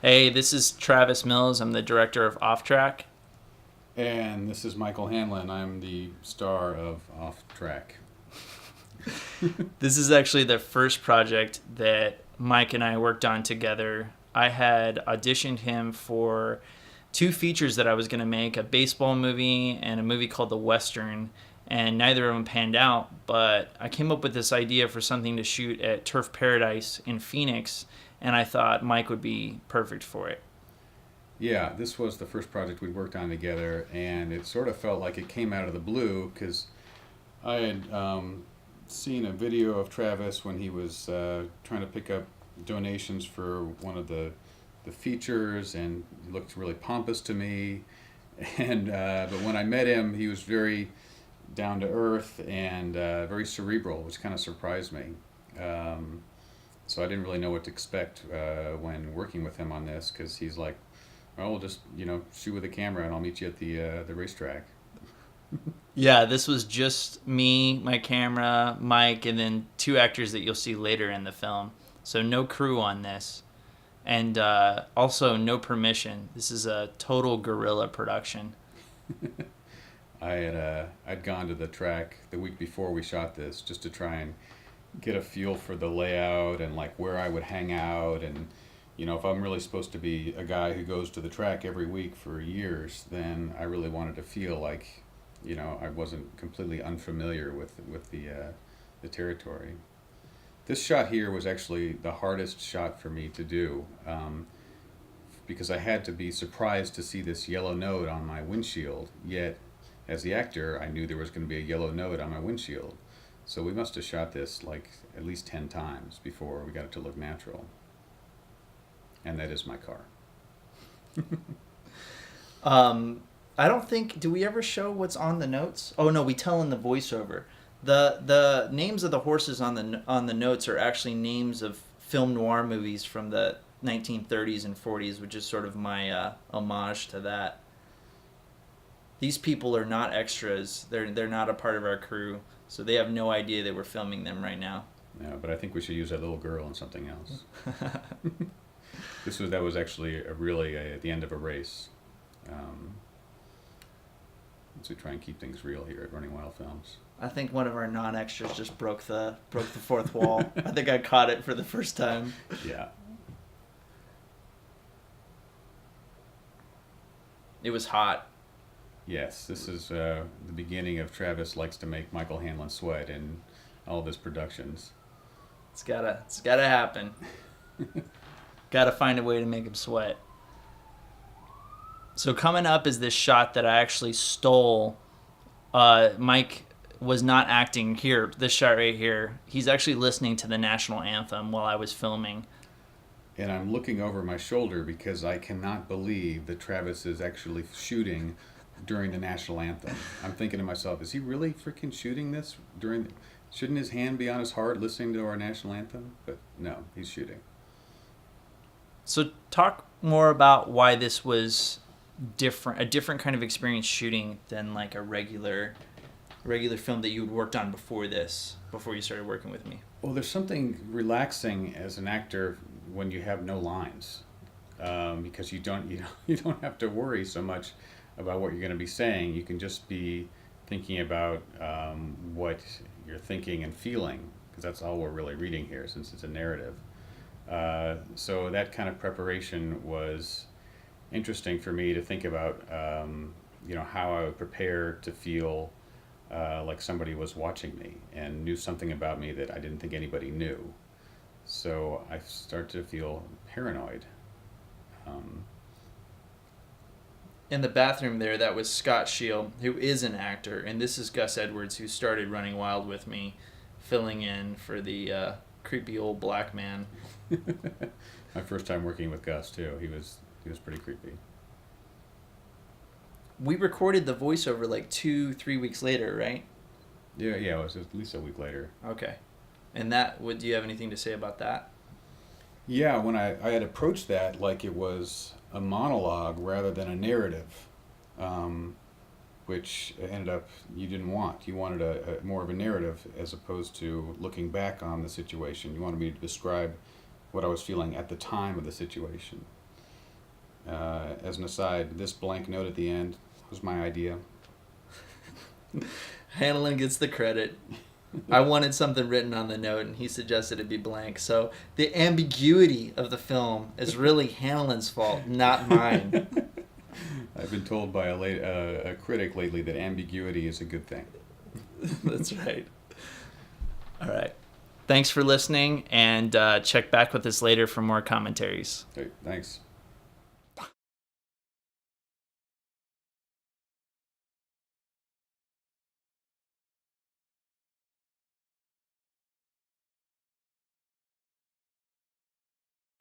Hey, this is Travis Mills. I'm the director of Off Track. And this is Michael Hanlon. I'm the star of Off Track. This is actually the first project that Mike and I worked on together. I had auditioned him for two features that I was going to make, a baseball movie and a movie called The Western, and neither of them panned out. But I came up with this idea for something to shoot at Turf Paradise in Phoenix, and I thought Mike would be perfect for it. Yeah, this was the first project we worked on together, and it sort of felt like it came out of the blue because I had seen a video of Travis when he was trying to pick up donations for one of the features, and he looked really pompous to me. And but when I met him, he was very down to earth and very cerebral, which kind of surprised me. Um, so I didn't really know what to expect when working with him on this because he's like, "Oh, we'll just shoot with a camera, and I'll meet you at the racetrack." Yeah, this was just me, my camera, Mike, and then two actors that you'll see later in the film. So no crew on this. And also no permission. This is a total guerrilla production. I'd gone to the track the week before we shot this just to try and get a feel for the layout and like where I would hang out, and if I'm really supposed to be a guy who goes to the track every week for years, then I really wanted to feel like I wasn't completely unfamiliar with the territory. This shot here was actually the hardest shot for me to do, because I had to be surprised to see this yellow note on my windshield. Yet, as the actor, I knew there was going to be a yellow note on my windshield. So we must have shot this like at least 10 times before we got it to look natural. And that is my car. Um, I don't think. Do we ever show what's on the notes? Oh no, we tell in the voiceover. The names of the horses on the notes are actually names of film noir movies from the 1930s and 40s, which is sort of my homage to that. These people are not extras. They're not a part of our crew, so they have no idea that we're filming them right now. Yeah, but I think we should use that little girl in something else. That was actually at the end of a race. Um, so we try and keep things real here at Running Wild Films. I think one of our non-extras just broke the fourth wall. I think I caught it for the first time. Yeah. It was hot. Yes, this is the beginning of Travis likes to make Michael Hanlon sweat in all of his productions. It's gotta happen. Gotta find a way to make him sweat. So coming up is this shot that I actually stole. Mike was not acting here. This shot right here. He's actually listening to the national anthem while I was filming. And I'm looking over my shoulder because I cannot believe that Travis is actually shooting during the national anthem. I'm thinking to myself, is he really freaking shooting this during? Shouldn't his hand be on his heart listening to our national anthem? But no, he's shooting. So talk more about why this was different, a different kind of experience shooting than like a regular film that you had worked on before this, before you started working with me. Well, there's something relaxing as an actor when you have no lines, because you don't have to worry so much about what you're going to be saying. You can just be thinking about what you're thinking and feeling, because that's all we're really reading here, since it's a narrative. So that kind of preparation was interesting for me to think about. How I would prepare to feel like somebody was watching me and knew something about me that I didn't think anybody knew. So I started to feel paranoid. Um, In the bathroom there, that was Scott Shield, who is an actor, and this is Gus Edwards, who started Running Wild with me, filling in for the creepy old black man. my first time working with Gus too. He was pretty creepy. We recorded the voiceover like 2-3 weeks later, right? Yeah, yeah. It was at least a week later. Okay. And that, do you have anything to say about that? Yeah, when I had approached that like it was a monologue rather than a narrative, um, which ended up you didn't want. You wanted a more of a narrative as opposed to looking back on the situation. You wanted me to describe what I was feeling at the time of the situation. As an aside, this blank note at the end was my idea. Hanelin gets the credit. I wanted something written on the note, and he suggested it be blank. So the ambiguity of the film is really Hanelin's fault, not mine. I've been told by a critic lately that ambiguity is a good thing. That's right. All right. Thanks for listening, and check back with us later for more commentaries. Okay, thanks.